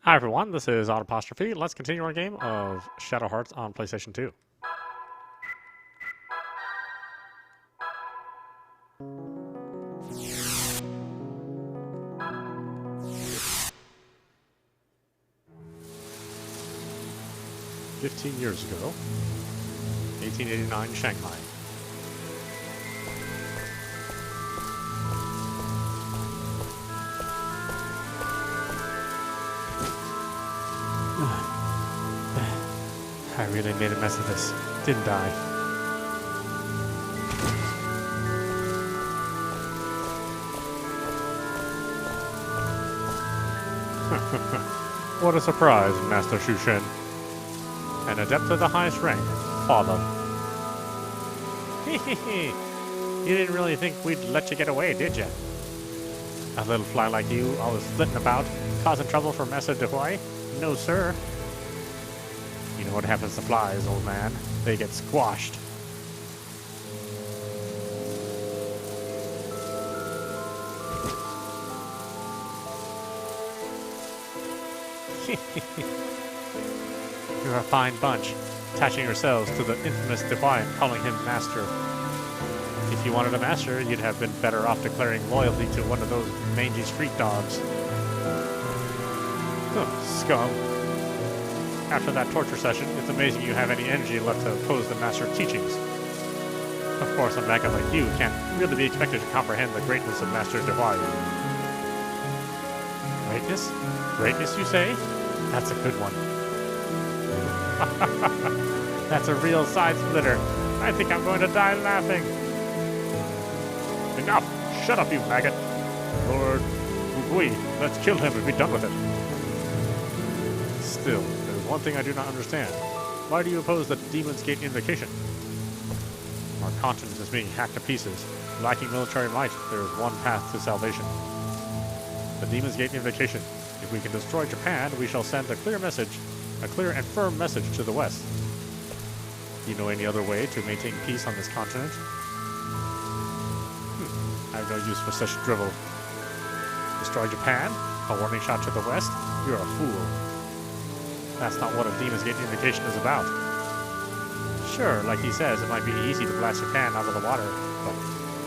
Hi everyone, this is audap. Let's continue our game of Shadow Hearts on PlayStation 2. "15 years ago, 1889, Shanghai. I really made a mess of this, didn't I? What a surprise, Master Shushen. An adept of the highest rank, father. Hehehe. You didn't really think we'd let you get away, did you? A little fly like you, always flitting about, causing trouble for Master Dehoy? No, sir. You know what happens to flies, old man. They get squashed. You're a fine bunch, attaching yourselves to the infamous Dehoy and calling him master. If you wanted a master, you'd have been better off declaring loyalty to one of those mangy street dogs. Huh, scum. After that torture session, it's amazing you have any energy left to oppose the master's teachings. Of course, a maggot like you can't really be expected to comprehend the greatness of Master Dehoy. Greatness? Greatness, you say? That's a good one. That's a real side splitter. I think I'm going to die laughing. Enough! Shut up, you maggot! Lord Ugui, let's kill him and be done with it. Still, there's one thing I do not understand. Why do you oppose the Demon's Gate invocation? Our continent is being hacked to pieces. Lacking military might, there is one path to salvation. The Demon's Gate invocation. If we can destroy Japan, we shall send a clear and firm message to the West. Do you know any other way to maintain peace on this continent? I have no use for such drivel. Destroy Japan? A warning shot to the West? You're a fool. That's not what a Demon's Gate invocation is about. Sure, like he says, it might be easy to blast Japan out of the water, but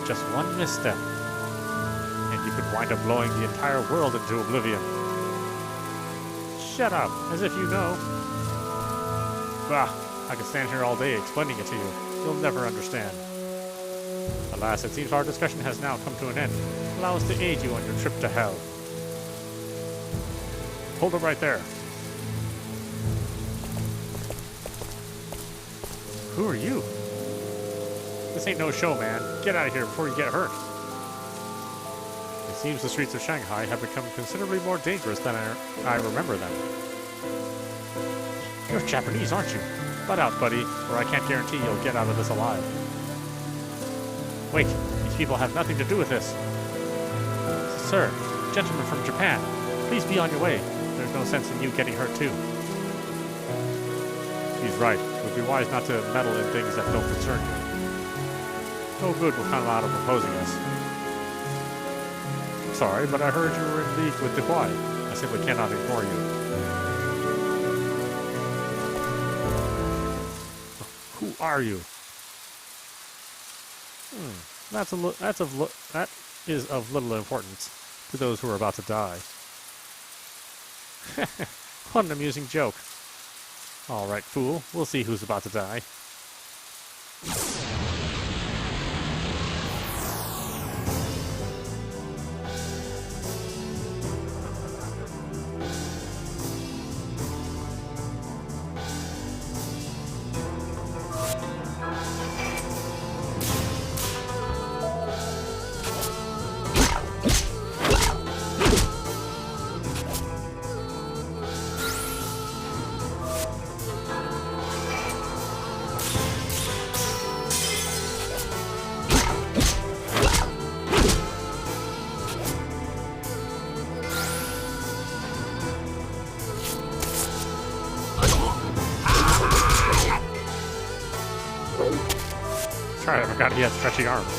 just one misstep, and you could wind up blowing the entire world into oblivion. Shut up, as if you know. Bah, I could stand here all day explaining it to you. You'll never understand. Alas, it seems our discussion has now come to an end. Allow us to aid you on your trip to hell. Hold it right there. Who are you? This ain't no show, man. Get out of here before you get hurt. It seems the streets of Shanghai have become considerably more dangerous than I remember them. You're Japanese, aren't you? Butt out, buddy, or I can't guarantee you'll get out of this alive. Wait, these people have nothing to do with this. Sir, gentlemen from Japan, please be on your way. There's no sense in you getting hurt too. He's right. It would be wise not to meddle in things that don't concern you. No good will come out of opposing us. I'm sorry, but I heard you were in league with Dehoy. I simply cannot ignore you. Who are you? That is of little importance to those who are about to die. What an amusing joke. All right, fool. We'll see who's about to die. I forgot he had stretchy arms.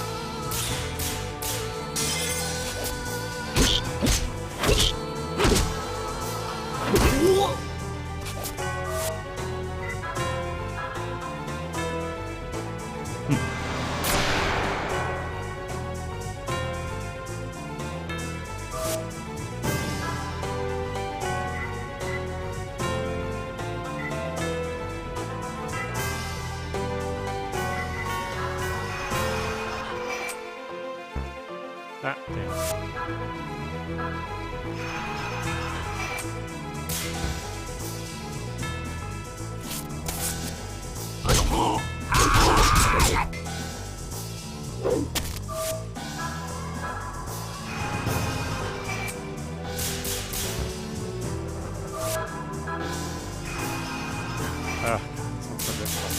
Ah, damn. Sounds so difficult.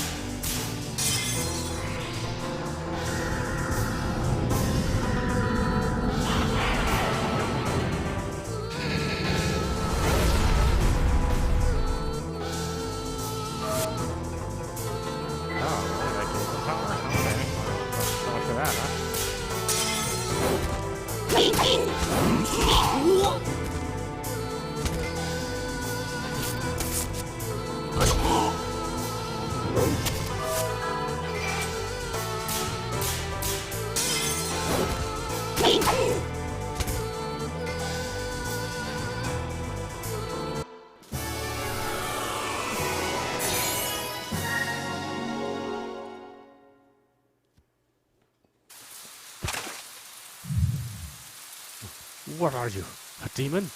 Oh, really? That gave them power? Okay. Well, so much for that, huh? What are you? A demon?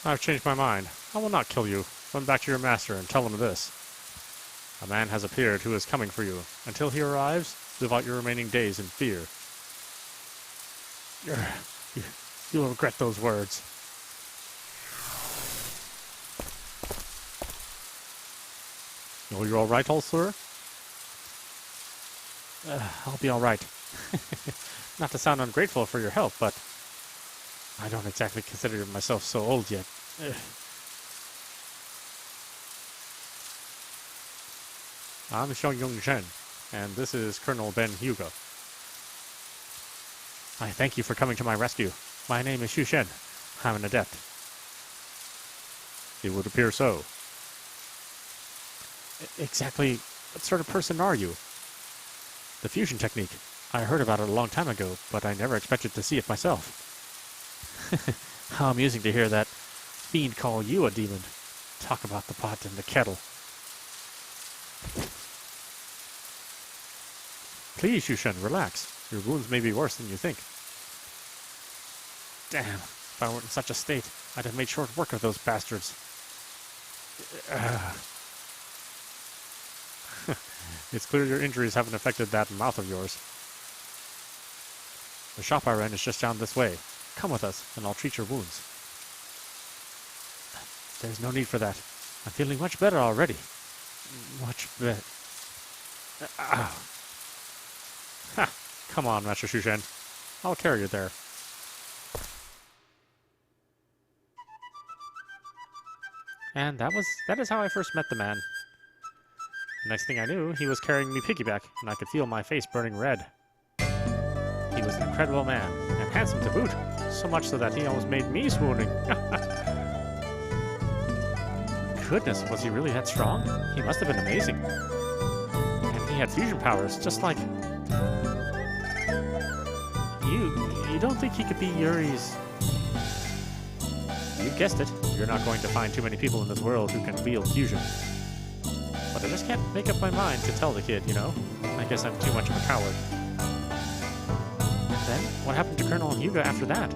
I've changed my mind. I will not kill you. Run back to your master and tell him this. A man has appeared who is coming for you. Until he arrives, live out your remaining days in fear. You'll regret those words. Oh, you're all right, old sir? I'll be all right. Not to sound ungrateful for your help, but I don't exactly consider myself so old yet. I'm Xiong Zhen, and this is Colonel Ben Hyuga. I thank you for coming to my rescue. My name is Xu Shen. I'm an adept. It would appear so. Exactly what sort of person are you? The fusion technique. I heard about it a long time ago, but I never expected to see it myself. How amusing to hear that fiend call you a demon. Talk about the pot and the kettle. Please, Shushen, relax. Your wounds may be worse than you think. Damn, if I weren't in such a state, I'd have made short work of those bastards. It's clear your injuries haven't affected that mouth of yours. The shop I ran is just down this way. Come with us, and I'll treat your wounds. There's no need for that. I'm feeling much better already. Much better. Ha! Come on, Master Shushen. I'll carry you there. And that is how I first met the man. The next thing I knew, he was carrying me piggyback, and I could feel my face burning red. He was an incredible man, and handsome to boot, so much so that he almost made me swooning. Goodness, was he really that strong? He must have been amazing. And he had fusion powers, just like... You don't think he could be Yuri's... You guessed it. You're not going to find too many people in this world who can wield fusion. But I just can't make up my mind to tell the kid, you know? I guess I'm too much of a coward. Then, what happened to Colonel Hyuga after that?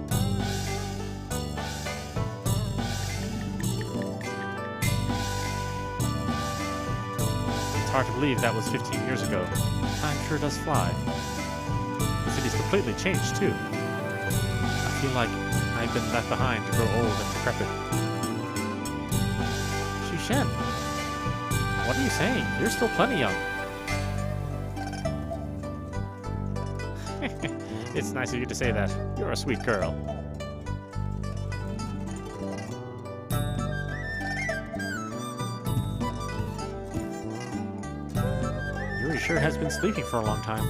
It's hard to believe that was 15 years ago. Time sure does fly. The city's completely changed, too. I feel like I've been left behind to grow old and decrepit. Shushen, what are you saying? You're still plenty young. It's nice of you to say that. You're a sweet girl. Yuri sure has been sleeping for a long time.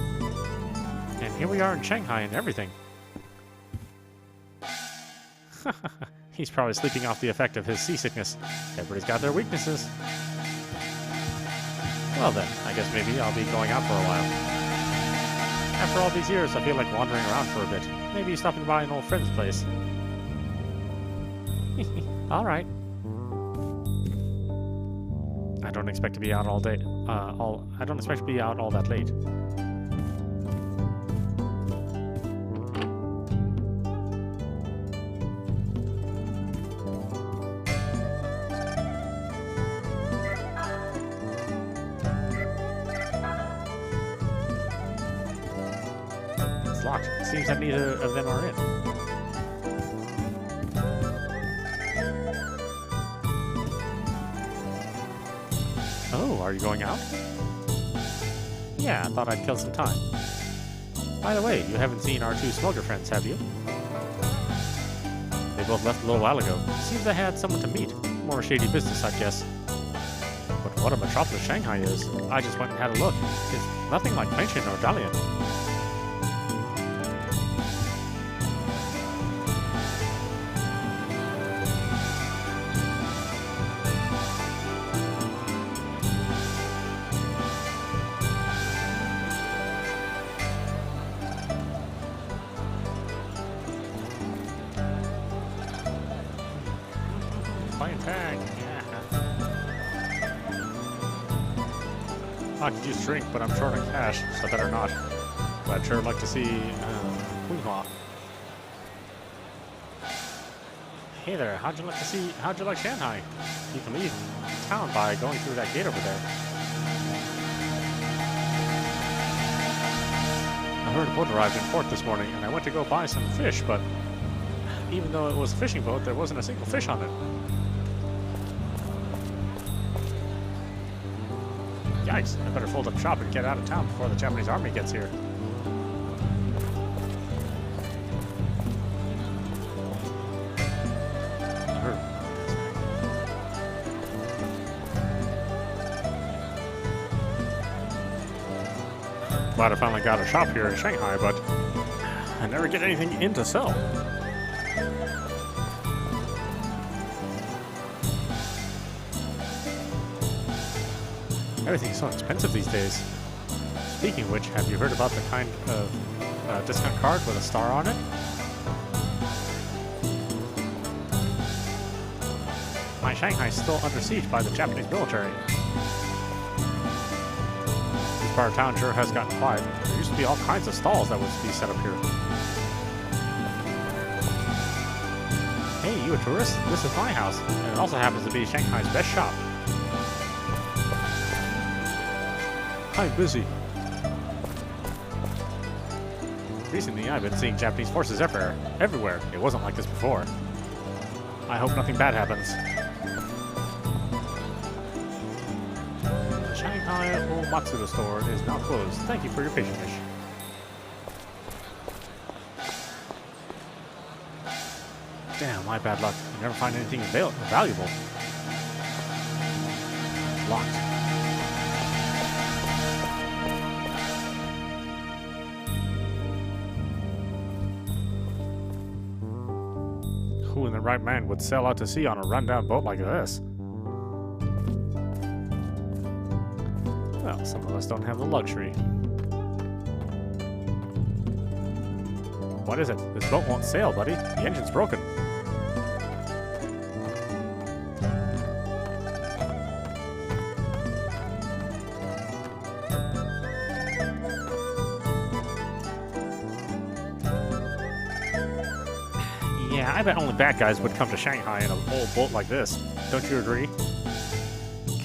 And here we are in Shanghai and everything. He's probably sleeping off the effect of his seasickness. Everybody's got their weaknesses. Well then, I guess maybe I'll be going out for a while. After all these years, I feel like wandering around for a bit. Maybe stopping by an old friend's place. All right. I don't expect to be out all day. I don't expect to be out all that late. It's locked. It seems that neither of them are in. Oh, are you going out? Yeah, I thought I'd kill some time. By the way, you haven't seen our two smuggler friends, have you? They both left a little while ago. Seems they had someone to meet. More shady business, I guess. But what a metropolis Shanghai is. I just went and had a look. It's nothing like Manchuria or Dalian. Playing tag. I could use drink, but I'm short on cash, so I better not. But I'd sure like to see Hunhua. Hey there, how'd you like Shanghai? You can leave town by going through that gate over there. I heard a boat arrived in port this morning, and I went to go buy some fish, but even though it was a fishing boat, there wasn't a single fish on it. Yikes, I better fold up shop and get out of town before the Japanese army gets here. Glad I finally got a shop here in Shanghai, but I never get anything in to sell. Everything's so expensive these days. Speaking of which, have you heard about the kind of discount card with a star on it? My Shanghai's still under siege by the Japanese military. This part of town sure has gotten quiet. There used to be all kinds of stalls that would be set up here. Hey, you a tourist? This is my house, and it also happens to be Shanghai's best shop. I'm busy. Recently, I've been seeing Japanese forces everywhere. It wasn't like this before. I hope nothing bad happens. The Shanghai Matsuda store is now closed. Thank you for your patronage. Damn, my bad luck. You never find anything valuable. Locked. Who in the right mind would sail out to sea on a rundown boat like this? Well, some of us don't have the luxury. What is it? This boat won't sail, buddy. The engine's broken. Yeah, I bet only bad guys would come to Shanghai in an old boat like this. Don't you agree?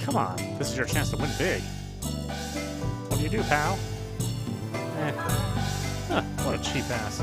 Come on, this is your chance to win big. What do you do, pal? Huh, what a cheap ass.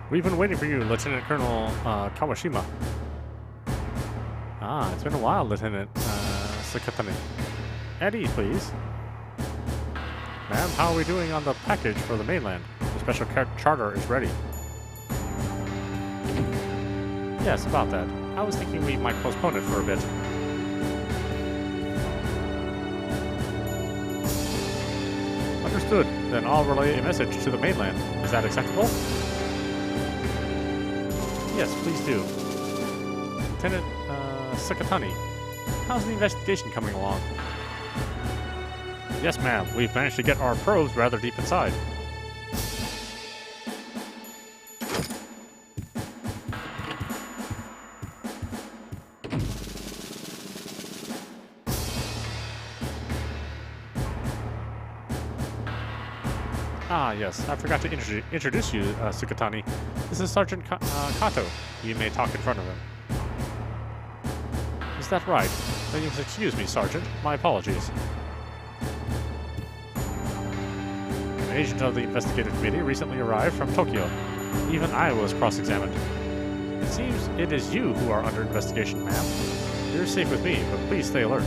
We've been waiting for you, Lieutenant Colonel Kawashima. Ah, it's been a while, Lieutenant Sakatani. Eddie, please. Ma'am, how are we doing on the package for the mainland? The special charter is ready. Yes, about that. I was thinking we might postpone it for a bit. Understood. Then I'll relay a message to the mainland. Is that acceptable? Yes, please do. Lieutenant Sakatani, how's the investigation coming along? Yes, ma'am. We've managed to get our probes rather deep inside. Ah, yes. I forgot to introduce you, Sukatani. This is Sergeant Kato. You may talk in front of him. Is that right? Then you must excuse me, Sergeant. My apologies. An agent of the investigative committee recently arrived from Tokyo. Even I was cross-examined. It seems it is you who are under investigation, ma'am. You're safe with me, but please stay alert.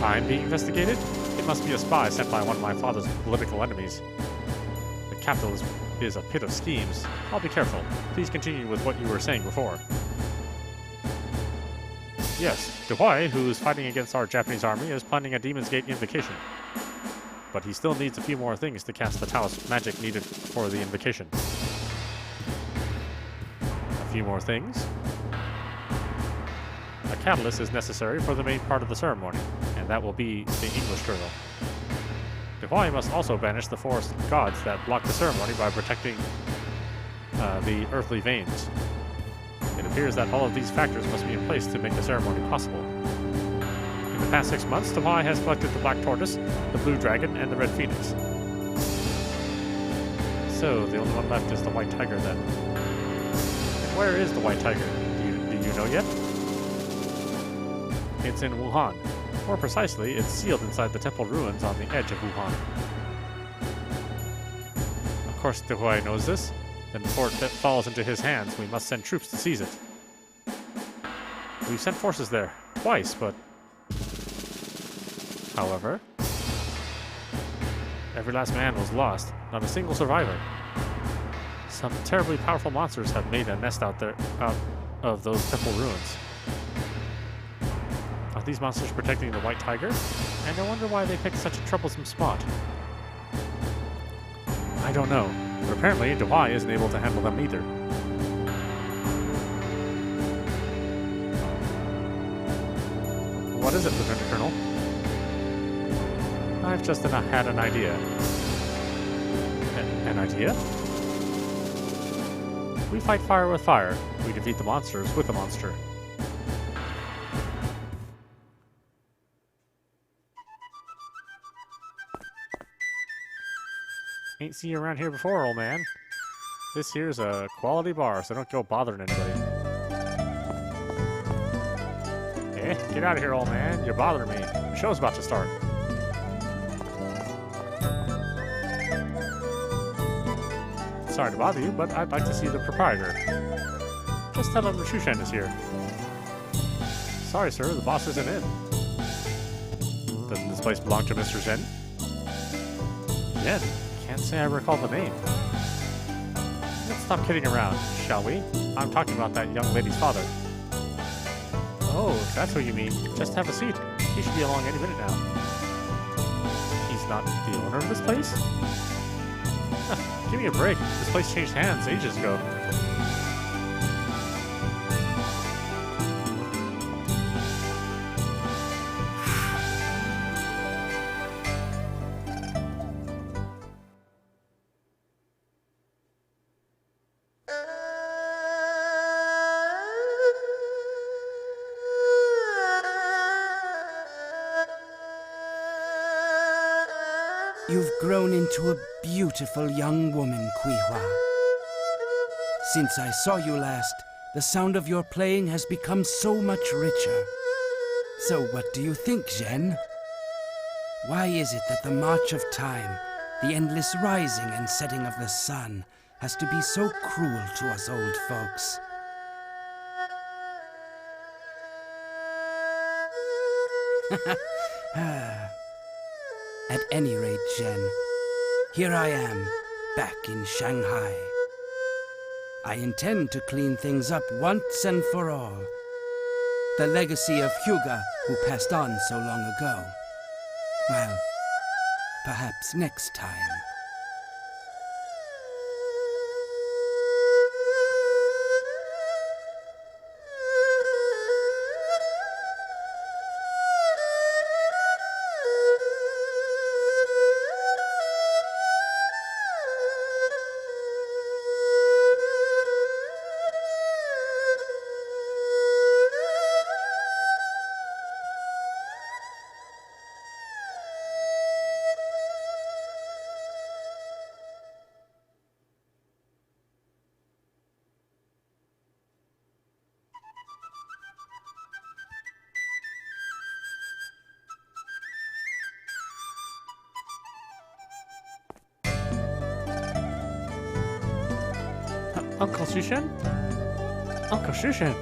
I'm being investigated? It must be a spy sent by one of my father's political enemies. The capital is a pit of schemes. I'll be careful. Please continue with what you were saying before. Yes, Dehoi, who's fighting against our Japanese army, is planning a Demon's Gate invocation. But he still needs a few more things to cast the Taoist magic needed for the invocation. A few more things? A catalyst is necessary for the main part of the ceremony, and that will be the English turtle. Dehoi must also banish the forest gods that block the ceremony by protecting the earthly veins. It appears that all of these factors must be in place to make the ceremony possible. In the past 6 months, Dehoi has collected the black tortoise, the blue dragon, and the red phoenix. So, the only one left is the white tiger then. And where is the white tiger? Do you know yet? It's in Wuhan. More precisely, it's sealed inside the temple ruins on the edge of Wuhan. Of course, Dehoi knows this. Then before it falls into his hands, we must send troops to seize it. We've sent forces there, twice, but... However... every last man was lost, not a single survivor. Some terribly powerful monsters have made a nest out of those temple ruins. Are these monsters protecting the white tiger? And I wonder why they picked such a troublesome spot. I don't know, but apparently Dehoi isn't able to handle them either. What is it, Lieutenant Colonel? I've just had an idea. An idea? We fight fire with fire. We defeat the monsters with a monster. Ain't seen you around here before, old man. This here's a quality bar, so don't go bothering anybody. Get out of here, old man. You're bothering me. The show's about to start. Sorry to bother you, but I'd like to see the proprietor. Just tell him the Shushan is here. Sorry, sir, the boss isn't in. Doesn't this place belong to Mr. Zen? Zen? Can't say I recall the name. Let's stop kidding around, shall we? I'm talking about that young lady's father. Oh, if that's what you mean. Just have a seat. He should be along any minute now. He's not the owner of this place? Give me a break. This place changed hands ages ago. You've grown into a beautiful young woman, Kuihua. Since I saw you last, the sound of your playing has become so much richer. So what do you think, Zhen? Why is it that the march of time, the endless rising and setting of the sun, has to be so cruel to us old folks? At any rate, Zhen, here I am, back in Shanghai. I intend to clean things up once and for all. The legacy of Hyuga, who passed on so long ago. Well, perhaps next time. Uncle Shushin? Uncle Shushin!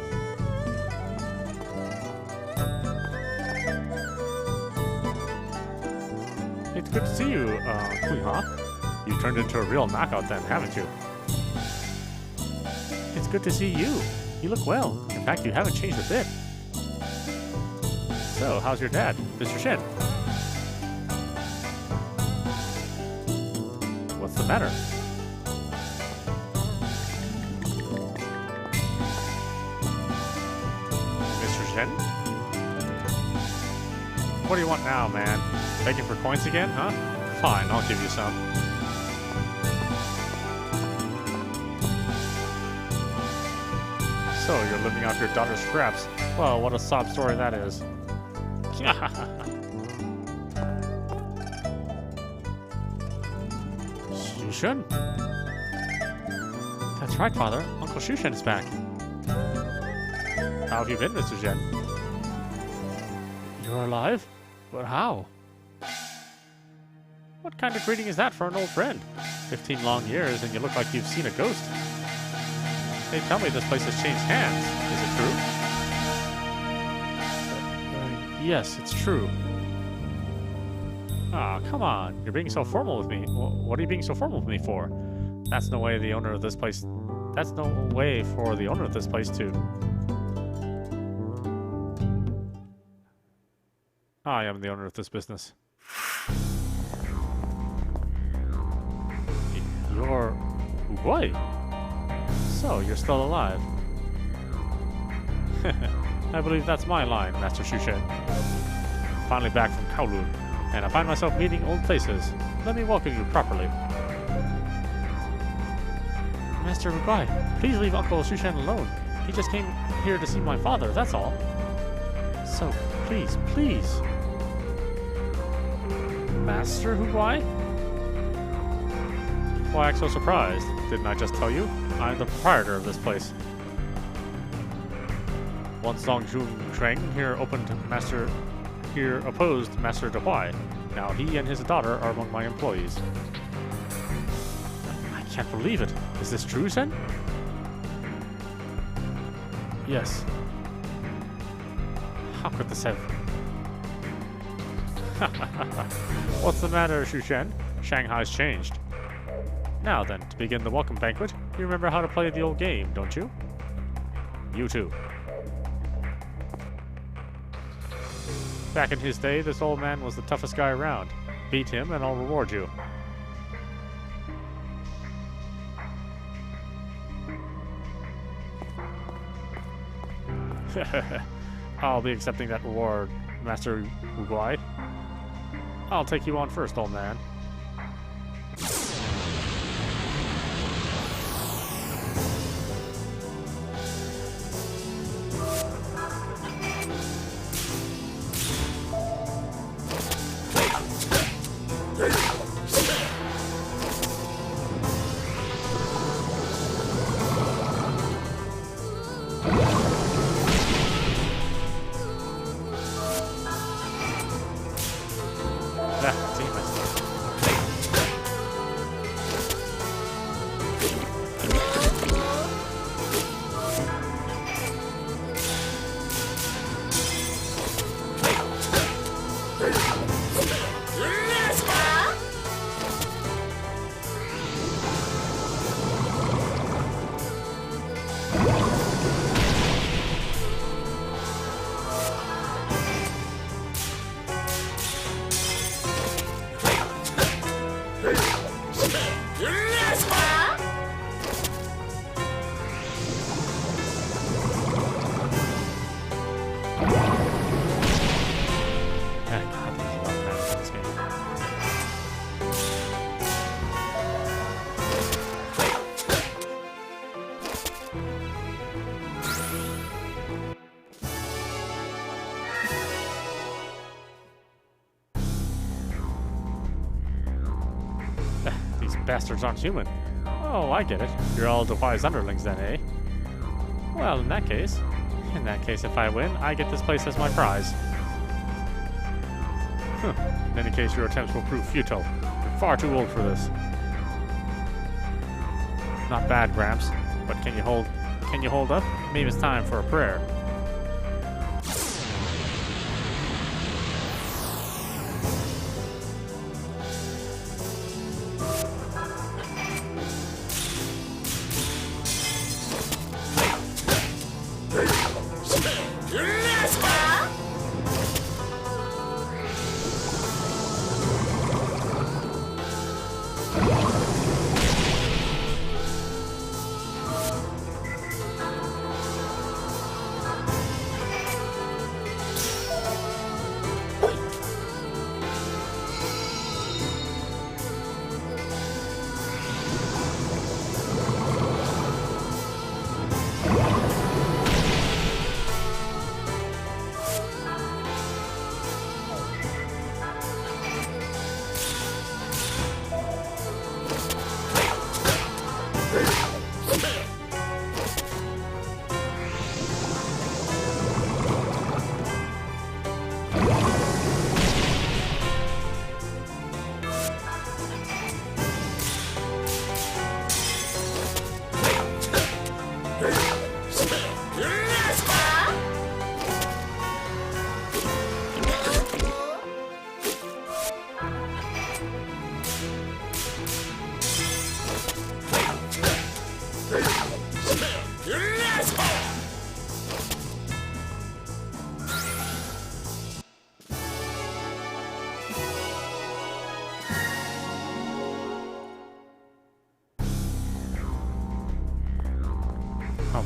It's good to see you, Kuiha. You turned into a real knockout then, haven't you? It's good to see you. You look well. In fact, you haven't changed a bit. So, how's your dad, Mr. Shin? What's the matter? Mr. Shin? What do you want now, man? Begging for coins again, huh? Fine, I'll give you some. So, you're living off your daughter's scraps. Well, what a sob story that is. Shushin? That's right, Father. Uncle Shushin is back. How have you been, Mr. Shin? You're alive? But how? What kind of greeting is that for an old friend? 15 long years and you look like you've seen a ghost. They tell me this place has changed hands. Is it true? Yes, it's true. Ah, come on. You're being so formal with me. What are you being so formal with me for? That's no way the owner of this place... That's no way for the owner of this place to... I am the owner of this business. You're... What? So, you're still alive. I believe that's my line, Master Shushin. Finally back from Kowloon, and I find myself meeting old faces. Let me welcome you properly. Master Rubai, please leave Uncle Shushin alone. He just came here to see my father, that's all. So, please, please. Master Rubai? Why act so surprised? Didn't I just tell you? I'm the proprietor of this place. Once Zong Jun Treng here opposed Master Dehuai. Now he and his daughter are among my employees. I can't believe it. Is this true, Sen? Yes. How could this have... What's the matter, Shushen? Shanghai's changed. Now then, to begin the welcome banquet, you remember how to play the old game, don't you? You too. Back in his day, this old man was the toughest guy around. Beat him and I'll reward you. I'll be accepting that reward, Master Uguay. I'll take you on first, old man. Bastards aren't human. Oh, I get it. You're all Dehuai's underlings then, eh? Well, in that case, if I win, I get this place as my prize. In any case, your attempts will prove futile. You're far too old for this. Not bad, Gramps. But can you hold up? Maybe it's time for a prayer.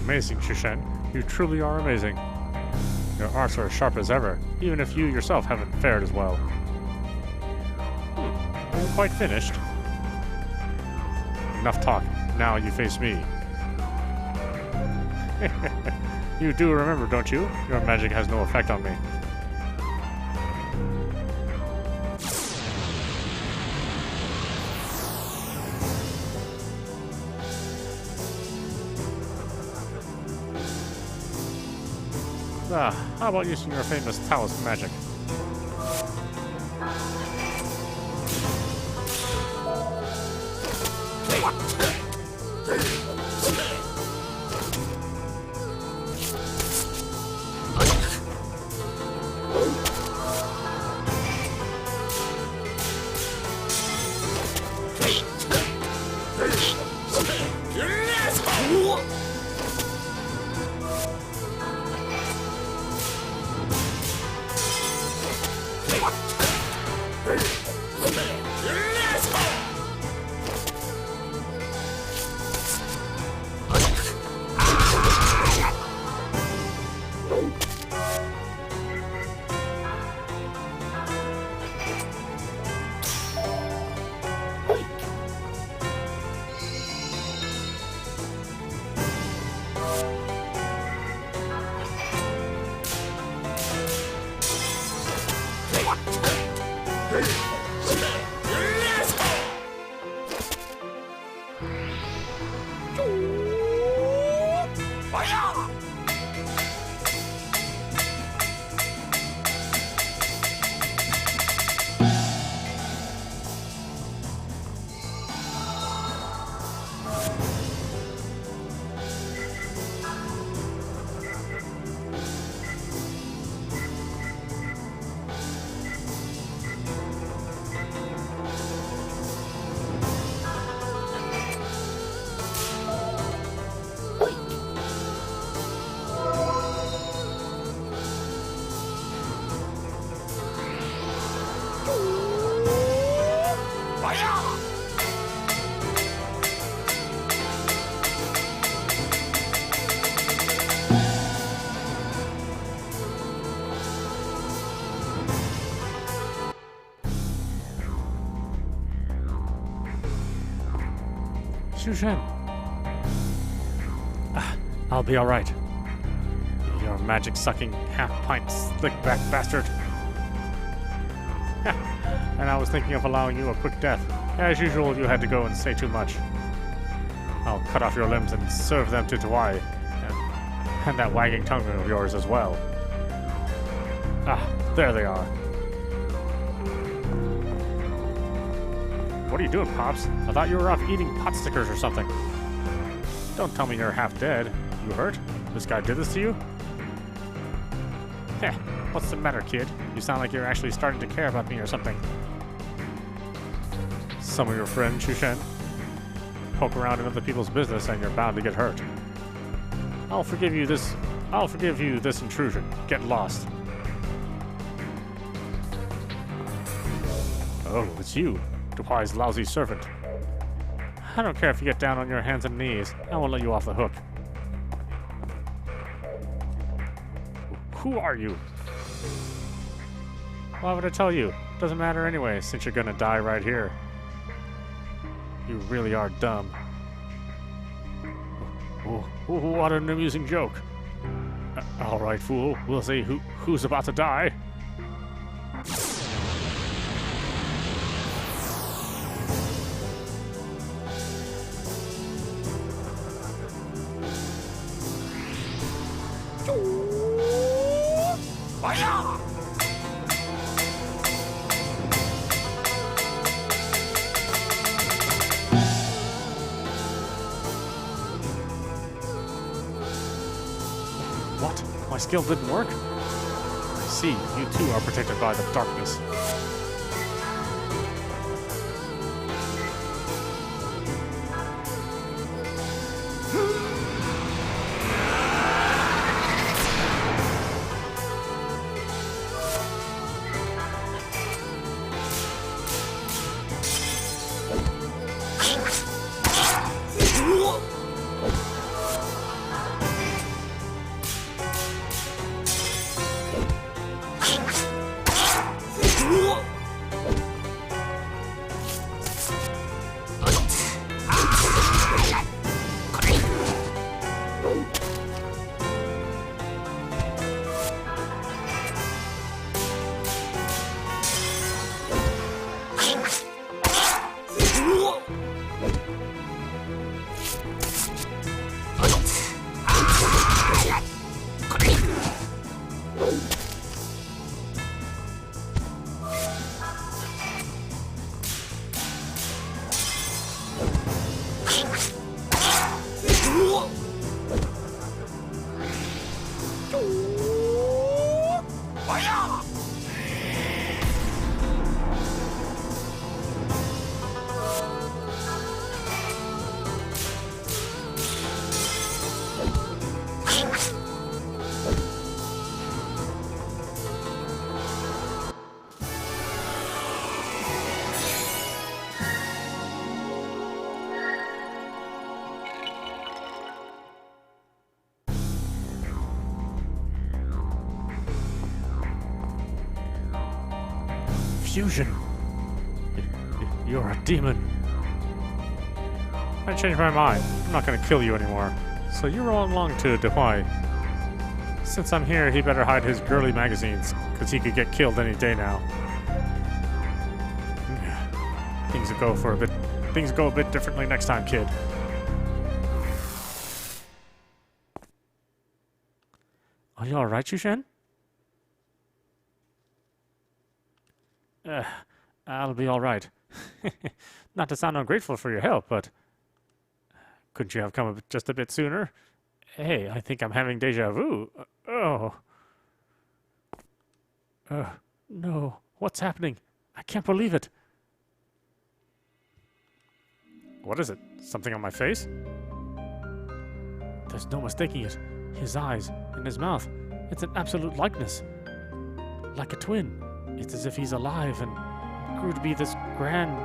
Amazing, Shushen. You truly are amazing. Your arts are as sharp as ever, even if you yourself haven't fared as well. Are you quite finished? Enough talk. Now you face me. You do remember, don't you? Your magic has no effect on me. How about using your famous Taoist magic? Shushen. I'll be alright. You're a magic-sucking, half-pint, slick-back bastard. And I was thinking of allowing you a quick death. As usual, you had to go and say too much. I'll cut off your limbs and serve them to Tawai. And that wagging tongue of yours as well. There they are. What are you doing, Pops? I thought you were off eating pot stickers or something. Don't tell me you're half dead. You hurt? This guy did this to you? Heh, what's the matter, kid? You sound like you're actually starting to care about me or something. Some of your friends, Shushen? Poke around in other people's business and you're bound to get hurt. I'll forgive you this intrusion. Get lost. Oh, it's you, Duhai's lousy servant. I don't care if you get down on your hands and knees. I won't let you off the hook. Who are you? Why would I tell you? Doesn't matter anyway, since you're gonna die right here. You really are dumb. Oh, what an amusing joke. All right, fool. We'll see who's about to die. What? My skill didn't work? I see, you too are protected by the darkness. Fusion. You're a demon. I changed my mind. I'm not gonna kill you anymore. So you roll along to Duhai. Since I'm here, he better hide his girly magazines, because he could get killed any day now. Things go a bit differently next time, kid. Are you alright, Shushen? I'll be alright. Not to sound ungrateful for your help, but couldn't you have come just a bit sooner? Hey, I think I'm having deja vu. No. What's happening? I can't believe it. What is it? Something on my face? There's no mistaking it. His eyes and his mouth. It's an absolute likeness. Like a twin. It's as if he's alive and grew to be this grand...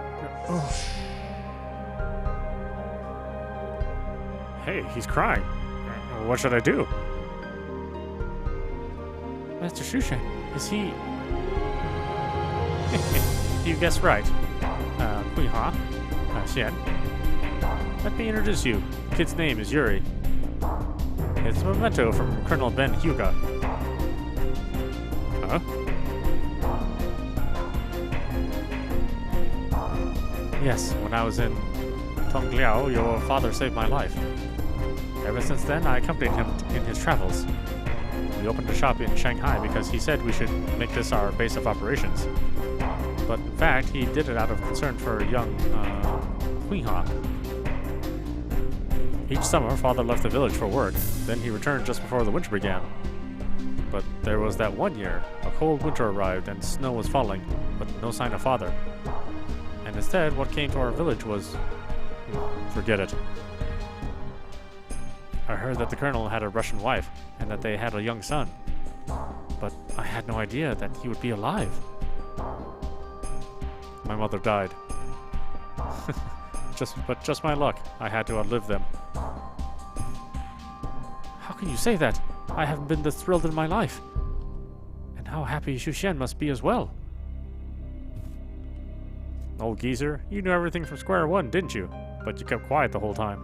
Oh. Hey, he's crying. What should I do? Master Shushen, is he... You guessed right. Huiha, Xian. Let me introduce you. The kid's name is Yuri. It's a memento from Colonel Ben Hyuga. Huh? Yes, when I was in Tongliao, your father saved my life. Ever since then, I accompanied him in his travels. We opened a shop in Shanghai because he said we should make this our base of operations. But in fact, he did it out of concern for young Huiha. Each summer, Father left the village for work, then he returned just before the winter began. But there was that one year, a cold winter arrived and snow was falling, but no sign of Father. And instead, what came to our village was... forget it. I heard that the colonel had a Russian wife, and that they had a young son. But I had no idea that he would be alive. My mother died. Just my luck. I had to outlive them. How can you say that? I haven't been this thrilled in my life. And how happy Shushen must be as well. Old geezer, you knew everything from square one, didn't you? But you kept quiet the whole time.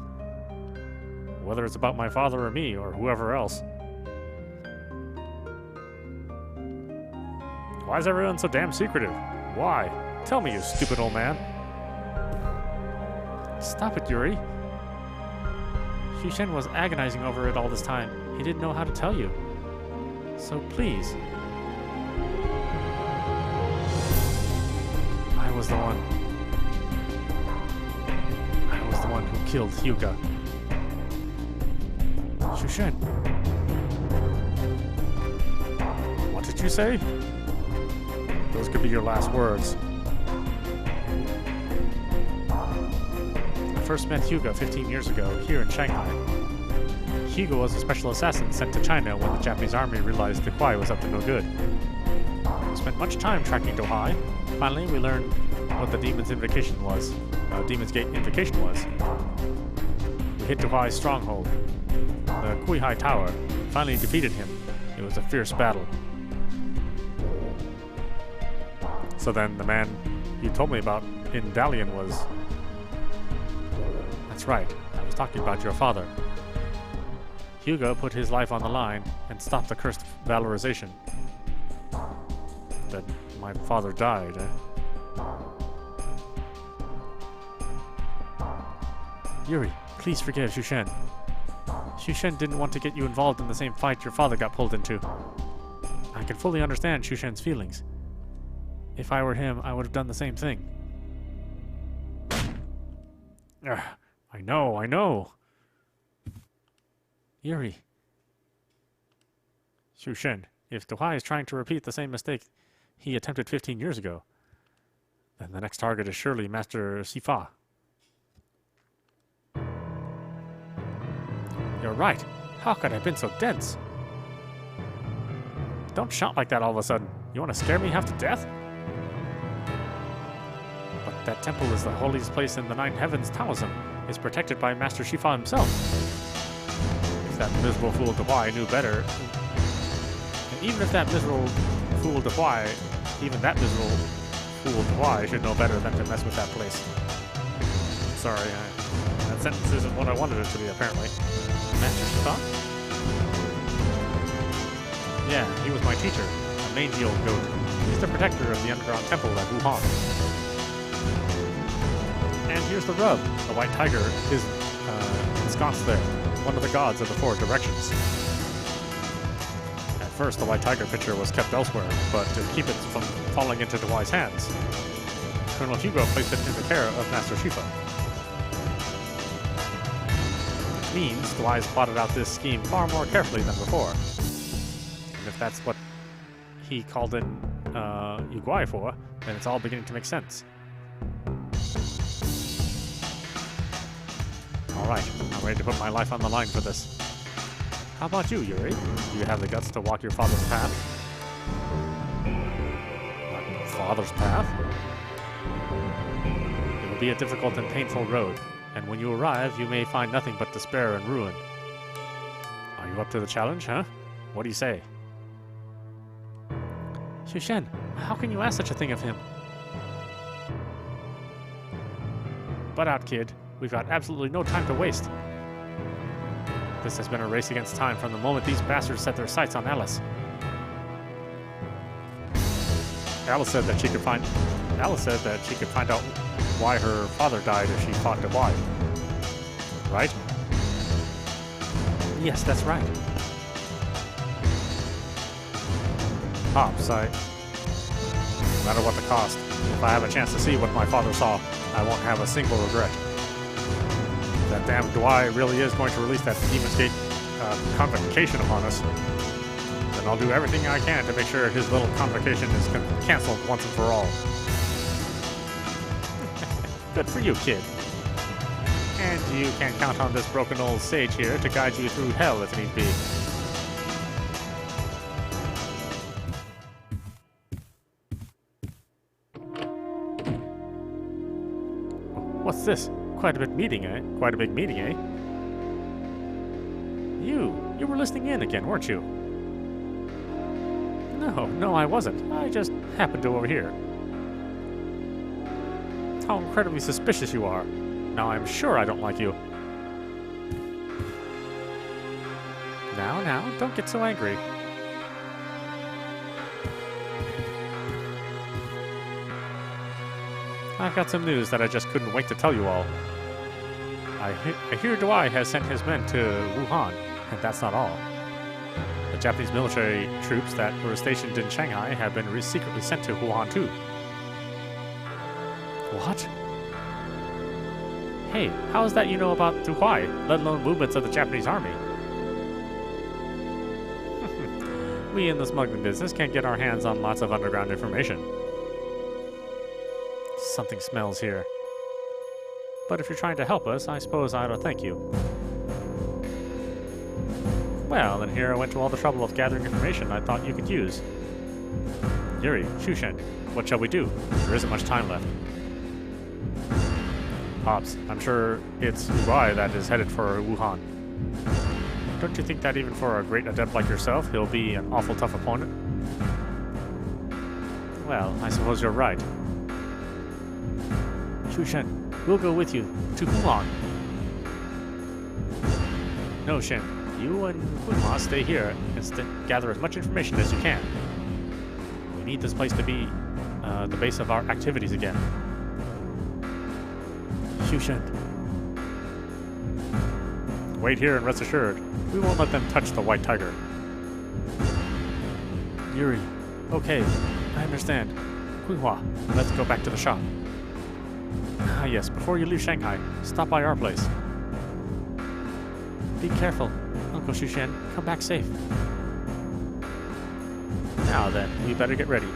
Whether it's about my father or me, or whoever else. Why is everyone so damn secretive? Why? Tell me, you stupid old man. Stop it, Yuri. Shushen was agonizing over it all this time. He didn't know how to tell you. So please. I was the one who killed Hyuga. Shushen. What did you say? Those could be your last words. I first met Hyuga 15 years ago, here in Shanghai. Hyuga was a special assassin sent to China when the Japanese army realized the Kwai was up to no good. We spent much time tracking Dohai. Finally, we learned what the Demon's Invocation was. Demon's Gate Invocation was. We hit Dohai's stronghold, the Kuihai Tower, finally defeated him. It was a fierce battle. So then the man you told me about in Dalian was... That's right, I was talking about your father. Hyuga put his life on the line and stopped the cursed valorization. Then my father died, eh? Yuri, please forgive Shushen. Shushen didn't want to get you involved in the same fight your father got pulled into. I can fully understand Shushen's feelings. If I were him, I would have done the same thing. Ugh, I know. Yuri. Shushen, if Dohai is trying to repeat the same mistake he attempted 15 years ago, then the next target is surely Master Sifa. You're right. How could I have been so dense? Don't shout like that all of a sudden. You want to scare me half to death? But that temple is the holiest place in the Nine Heavens Taoism. It's protected by Master Shifa himself. If that miserable fool Dawai knew better... And even if that miserable fool Dawai... Even that miserable fool Dawai should know better than to mess with that place. Sorry, that sentence isn't what I wanted it to be, apparently. Master Shifa? Yeah, he was my teacher, a mangy old goat. He's the protector of the underground temple at Wuhan. And here's the rub. The white tiger is ensconced there, one of the gods of the four directions. At first, the white tiger picture was kept elsewhere, but to keep it from falling into Dawai's hands, Colonel Hyuga placed it in the care of Master Shifa. Which means Dawai's plotted out this scheme far more carefully than before. And if that's what he called in Uguay for, then it's all beginning to make sense. Alright, I'm ready to put my life on the line for this. How about you, Yuri? Do you have the guts to walk your father's path? Father's path? It will be a difficult and painful road, and when you arrive, you may find nothing but despair and ruin. Are you up to the challenge, huh? What do you say? Shushen, how can you ask such a thing of him? Butt out, kid. We've got absolutely no time to waste. This has been a race against time from the moment these bastards set their sights on Alice. Alice said that she could find out why her father died if she fought Dawai. Right? Yes, that's right. Pops, no matter what the cost, if I have a chance to see what my father saw, I won't have a single regret. That damn Dwai really is going to release that Demon's Gate convocation upon us, then I'll do everything I can to make sure his little convocation is canceled once and for all. Good for you, kid. And you can count on this broken old sage here to guide you through hell if need be. What's this? Quite a big meeting, eh? Quite a big meeting, eh? You were listening in again, weren't you? No, I wasn't. I just happened to overhear. How incredibly suspicious you are. Now I'm sure I don't like you. Now, don't get so angry. I've got some news that I just couldn't wait to tell you all. I hear Dwai has sent his men to Wuhan, and that's not all. The Japanese military troops that were stationed in Shanghai have been secretly sent to Wuhan too. What? Hey, how is that you know about Dwai, let alone movements of the Japanese army? We in the smuggling business can't get our hands on lots of underground information. Something smells here. But if you're trying to help us, I suppose I ought to thank you. Well, then here I went to all the trouble of gathering information I thought you could use. Yuri, Shushen, what shall we do? There isn't much time left. Pops, I'm sure it's Uruai that is headed for Wuhan. Don't you think that even for a great adept like yourself, he'll be an awful tough opponent? Well, I suppose you're right. Shushen, we'll go with you to Wuhan. No, Shen. You and Kunma stay here and gather as much information as you can. We need this place to be the base of our activities again. Shushen. Wait here and rest assured, we won't let them touch the White Tiger. Yuri. Okay, I understand. Kuihua, let's go back to the shop. Ah yes, before you leave Shanghai, stop by our place. Be careful. Uncle Shushen, come back safe. Now then, we better get ready.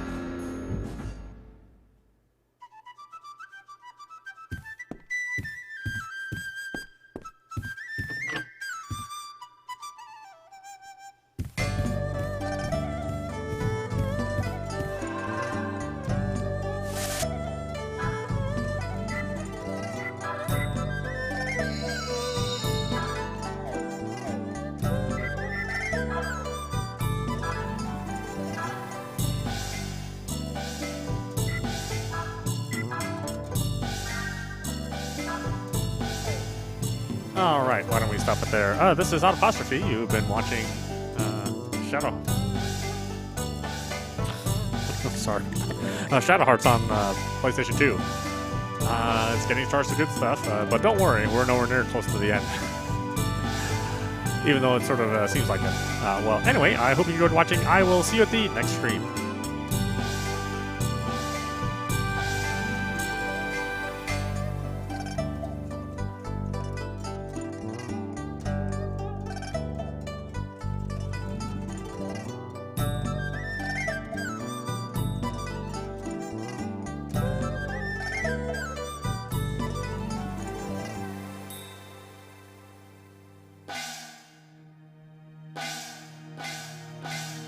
Alright, why don't we stop it there? This is Audapostrophe. You've been watching Shadow. Sorry. Shadow Hearts on PlayStation 2. It's getting started to good stuff, but don't worry, we're nowhere near close to the end. Even though it sort of seems like it. Well, anyway, I hope you enjoyed watching. I will see you at the next stream.